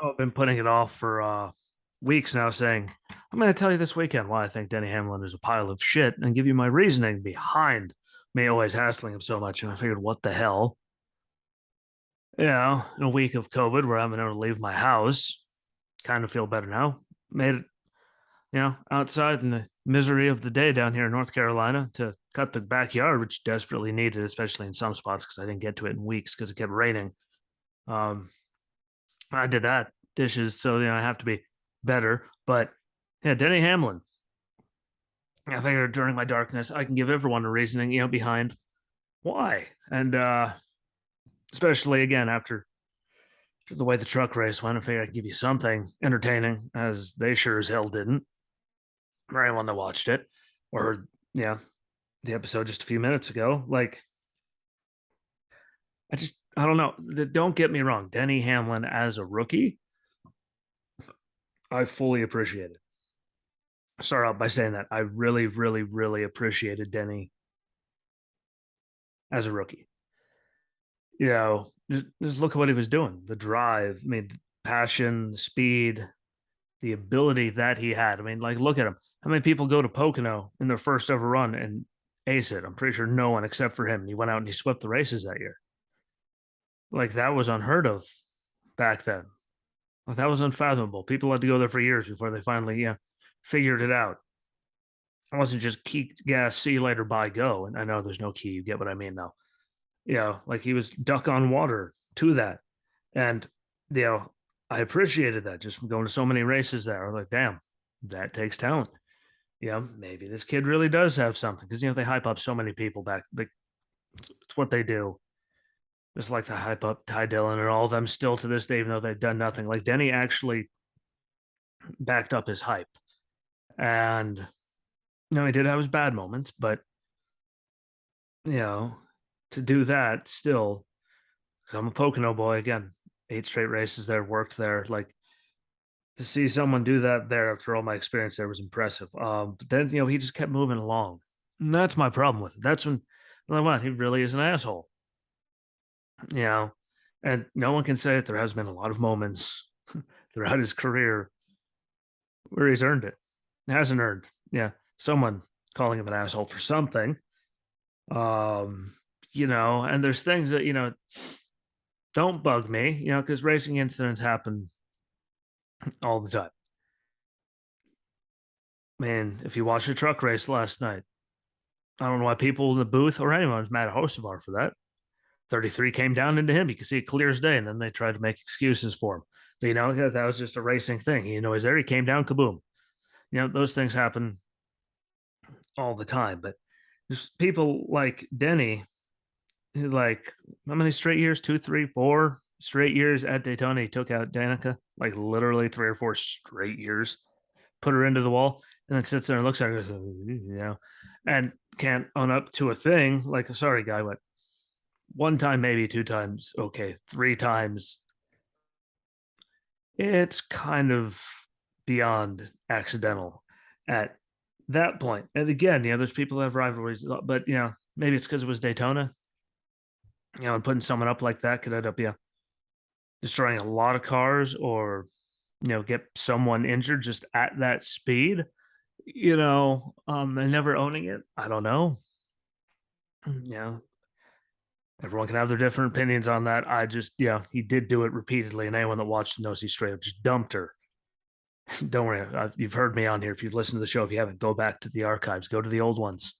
I've been putting it off for weeks now, saying I'm going to tell you this weekend why I think Denny Hamlin is a pile of shit and give you my reasoning behind me always hassling him so much. And I figured, what the hell? In a week of COVID where I'm able to leave my house, kind of feel better now. Made it, outside in the misery of the day down here in North Carolina to cut the backyard, which desperately needed, especially in some spots because I didn't get to it in weeks because it kept raining. Um, I did that dishes, so I have to be better. But yeah, Denny Hamlin. I figured during my darkness, I can give everyone a reasoning, behind why, and especially again after the way the truck race went, I figured I could give you something entertaining, as they sure as hell didn't. For anyone that watched it, or yeah, the episode just a few minutes ago, like I don't know. Don't get me wrong, Denny Hamlin as a rookie, I fully appreciate it. Start out by saying that I really, really, really appreciated Denny as a rookie. Just look at what he was doing. The drive, I mean, the passion, the speed, the ability that he had. I mean, like, look at him. How many people go to Pocono in their first ever run and ace it? I'm pretty sure no one except for him. He went out and he swept the races that year. Like, that was unheard of back then. Like, that was unfathomable. People had to go there for years before they finally, figured it out. It wasn't just key, gas, see you later, bye, go. And I know there's no key. You get what I mean, though. Like he was duck on water to that. And, you know, I appreciated that just from going to so many races there. I was like, damn, that takes talent. Maybe this kid really does have something because, they hype up so many people back. Like, it's what they do. Just like the hype up Ty Dillon and all of them still to this day, even though they've done nothing. Like Denny actually backed up his hype. And, he did have his bad moments, but, you know, to do that still, I'm a Pocono boy again, 8 straight races there, worked there. Like to see someone do that there after all my experience there was impressive. But then he just kept moving along. And that's my problem with it. That's when, like, what, he really is an asshole. You know, and no one can say it. There has been a lot of moments throughout his career where he's earned it. He hasn't earned, someone calling him an asshole for something. Um, and there's things that don't bug me, because racing incidents happen all the time. Man, if you watched the truck race last night, I don't know why people in the booth or anyone was mad at Hocevar for that. 33 came down into him. You can see it clear as day. And then they tried to make excuses for him. But, that was just a racing thing. He's there. He came down, kaboom. Those things happen all the time. But there's people like Denny, who, like, how many straight years? 2, 3, 4 straight years at Daytona. He took out Danica, like literally 3 or 4 straight years, put her into the wall, and then sits there and looks at her and goes, and can't own up to a thing. Like, sorry, guy, what? One time, maybe 2 times, okay. 3 times, it's kind of beyond accidental at that point. And again, there's people that have rivalries, but maybe it's because it was Daytona. And putting someone up like that could end up, destroying a lot of cars or, get someone injured just at that speed, and never owning it. I don't know. Yeah. Everyone can have their different opinions on that. I just, he did do it repeatedly. And anyone that watched knows he straight up just dumped her. Don't worry. You've heard me on here. If you've listened to the show, if you haven't, go back to the archives, go to the old ones.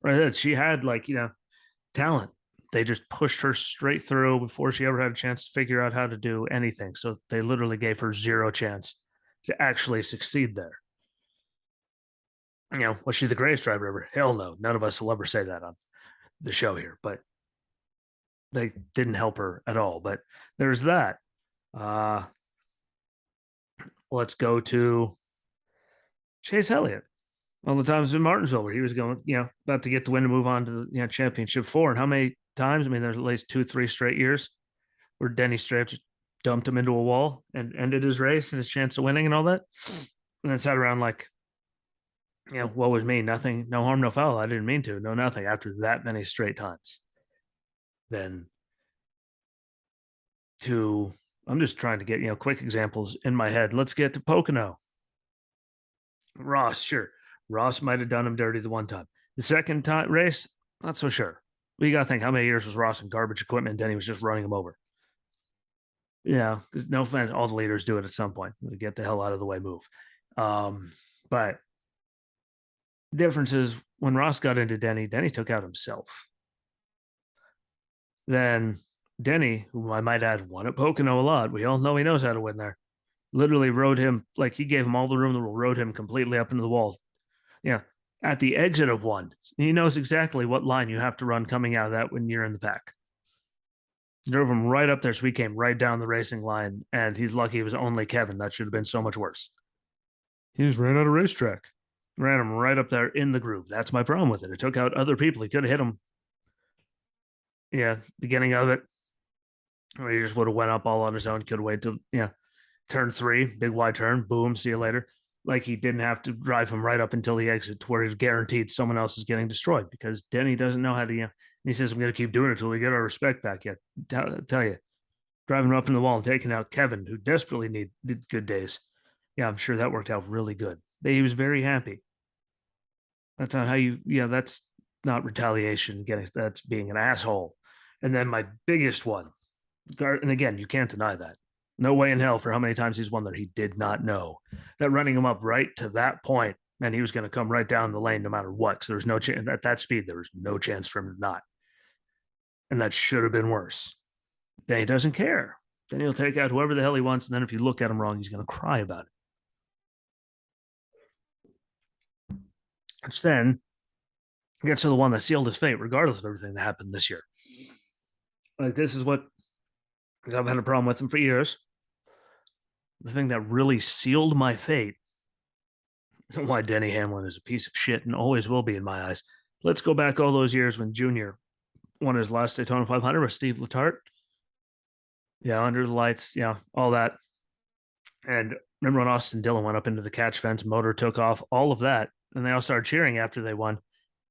Right. She had, like, talent. They just pushed her straight through before she ever had a chance to figure out how to do anything. So they literally gave her zero chance to actually succeed there. Was she the greatest driver ever? Hell no. None of us will ever say that on the show here, but they didn't help her at all. But there's that. Uh, let's go to Chase Elliott. All the times in Martinsville where he was going, about to get the win to move on to the championship 4. And how many times? I mean, there's at least 2, 3 straight years where Denny straight just dumped him into a wall and ended his race and his chance of winning and all that. And then sat around like, what was me? Nothing, no harm, no foul. I didn't mean to, no nothing after that many straight times. Then to I'm just trying to get, quick examples in my head. Let's get to Pocono. Ross, sure. Ross might have done him dirty the one time. The second time race, not so sure. But you got to think, how many years was Ross in garbage equipment? Denny was just running him over. Yeah, because no offense, all the leaders do it at some point. Get the hell out of the way, move. But difference is when Ross got into Denny, Denny took out himself. Then Denny, who I might add, won at Pocono a lot. We all know he knows how to win there. Literally rode him, like he gave him all the room in the world, rode him completely up into the wall. Yeah, at the exit of one. He knows exactly what line you have to run coming out of that when you're in the pack. Drove him right up there, so he came right down the racing line, and he's lucky it was only Kevin. That should have been so much worse. He just ran out of racetrack. Ran him right up there in the groove. That's my problem with it. It took out other people. He could have hit him. Yeah, beginning of it. Or he just would have went up all on his own. Could have waited till turn 3, big wide turn, boom, see you later. Like he didn't have to drive him right up until the exit to where he's guaranteed someone else is getting destroyed because Denny doesn't know how to, he says, I'm going to keep doing it until we get our respect back. Yet, tell you, driving up in the wall and taking out Kevin, who desperately needed good days. Yeah, I'm sure that worked out really good. He was very happy. That's not how that's not retaliation. That's being an asshole. And then my biggest one, and again, you can't deny that. No way in hell for how many times he's won that he did not know that running him up right to that point, and he was going to come right down the lane no matter what. Because there was no chance at that speed. There was no chance for him to not, and that should have been worse. Then he doesn't care. Then he'll take out whoever the hell he wants, and then if you look at him wrong, he's going to cry about it. Which then gets to the one that sealed his fate, regardless of everything that happened this year. Like this is what I've had a problem with him for years. The thing that really sealed my fate, why Denny Hamlin is a piece of shit and always will be in my eyes. Let's go back all those years when Junior won his last Daytona 500 with Steve Letarte. Yeah, under the lights, all that. And remember when Austin Dillon went up into the catch fence, motor took off, all of that. And they all started cheering after they won.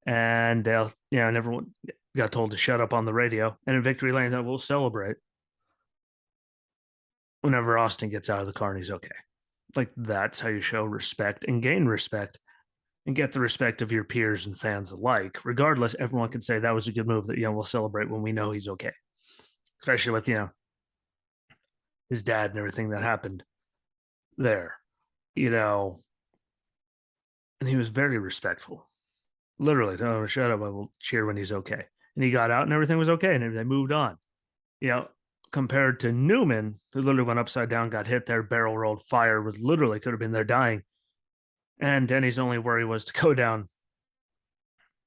And Dale, and everyone got told to shut up on the radio. And in victory lane, we'll celebrate whenever Austin gets out of the car and he's okay. Like that's how you show respect and gain respect and get the respect of your peers and fans alike. Regardless, everyone can say that was a good move that, we'll celebrate when we know he's okay. Especially with, his dad and everything that happened there, and he was very respectful. Literally, oh, shut up, I will cheer when he's okay. And he got out and everything was okay and they moved on. Compared to Newman, who literally went upside down, got hit there, barrel rolled, fire, was literally could have been there dying. And Denny's only worry was to go down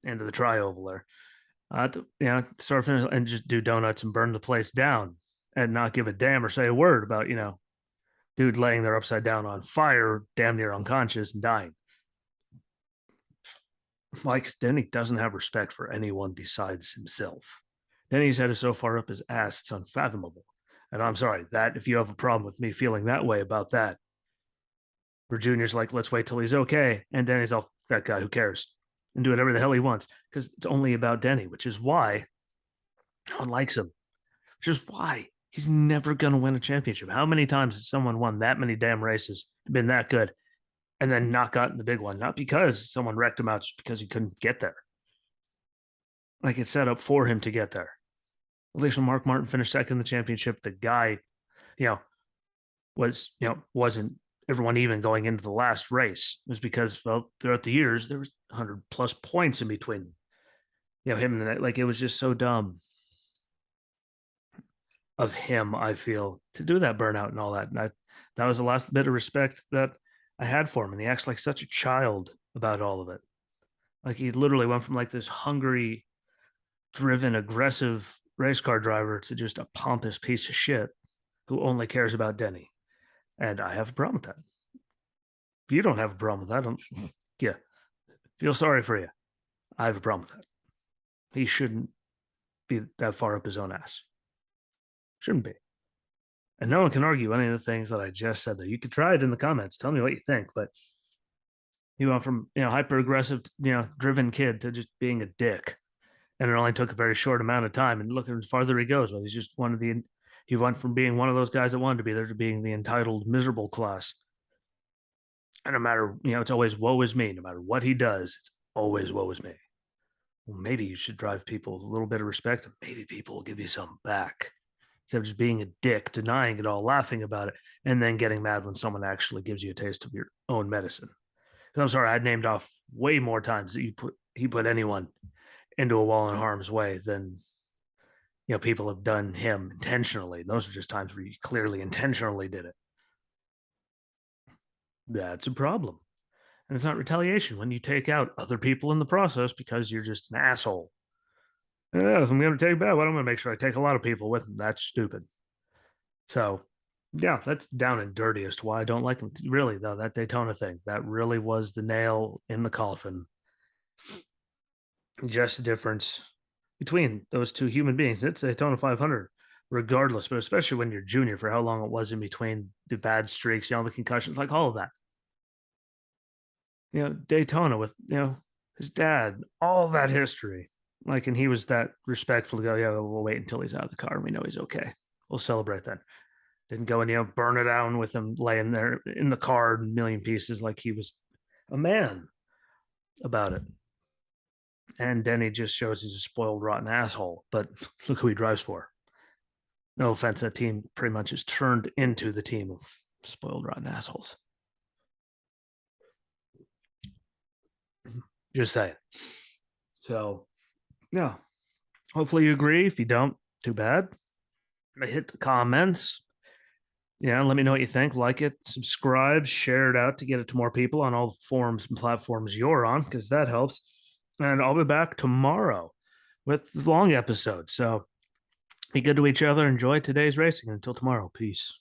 into the tri-oval there. Start and just do donuts and burn the place down and not give a damn or say a word about, dude laying there upside down on fire, damn near unconscious and dying. Like Denny doesn't have respect for anyone besides himself. Denny's head is so far up his ass, it's unfathomable. And I'm sorry that if you have a problem with me feeling that way about that, where Junior's like, let's wait till he's okay. And Denny's all, that guy, who cares? And do whatever the hell he wants. Because it's only about Denny, which is why no one likes him. Which is why he's never going to win a championship. How many times has someone won that many damn races, been that good, and then not gotten the big one? Not because someone wrecked him out, just because he couldn't get there. Like it's set up for him to get there. At least when Mark Martin finished second in the championship, the guy, wasn't everyone even going into the last race. It was because, well, throughout the years, there was 100 plus points in between, him and like, it was just so dumb of him, I feel, to do that burnout and all that. And that was the last bit of respect that I had for him. And he acts like such a child about all of it. Like he literally went from like this hungry, driven, aggressive race car driver to just a pompous piece of shit who only cares about Denny. And I have a problem with that. If you don't have a problem with that, feel sorry for you. I have a problem with that. He shouldn't be that far up his own ass. Shouldn't be. And no one can argue any of the things that I just said there. You could try it in the comments. Tell me what you think. But he went from, hyper aggressive, driven kid to just being a dick. And it only took a very short amount of time. And look, as farther he goes, well, he's just one of the He went from being one of those guys that wanted to be there to being the entitled, miserable class. And no matter, it's always woe is me. No matter what he does, it's always woe is me. Well, maybe you should drive people with a little bit of respect, and maybe people will give you something back instead of just being a dick, denying it all, laughing about it, and then getting mad when someone actually gives you a taste of your own medicine. I'm sorry, I named off way more times that he put anyone into a wall in harm's way than people have done him intentionally. Those are just times where he clearly intentionally did it. That's a problem. And it's not retaliation when you take out other people in the process because you're just an asshole. Yeah, if I'm going to take bad, well, I'm going to make sure I take a lot of people with him. That's stupid. So, yeah, that's down and dirtiest why I don't like him. Really, though, that Daytona thing, that really was the nail in the coffin. Just the difference between those two human beings. It's Daytona 500, regardless, but especially when you're junior, for how long it was in between the bad streaks, the concussions, like all of that. Daytona with, his dad, all that history. Like, and he was that respectful to go, yeah, we'll wait until he's out of the car and we know he's okay. We'll celebrate then. Didn't go and, burn it down with him laying there in the car in a million pieces like he was a man about it. And Denny just shows he's a spoiled, rotten asshole. But look who he drives for. No offense, that team pretty much has turned into the team of spoiled, rotten assholes. Just saying. So, yeah. Hopefully you agree. If you don't, too bad. Hit the comments. Let me know what you think. Like it, subscribe, share it out to get it to more people on all the forums and platforms you're on, because that helps. And I'll be back tomorrow with the long episode. So be good to each other. Enjoy today's racing. Until tomorrow, peace.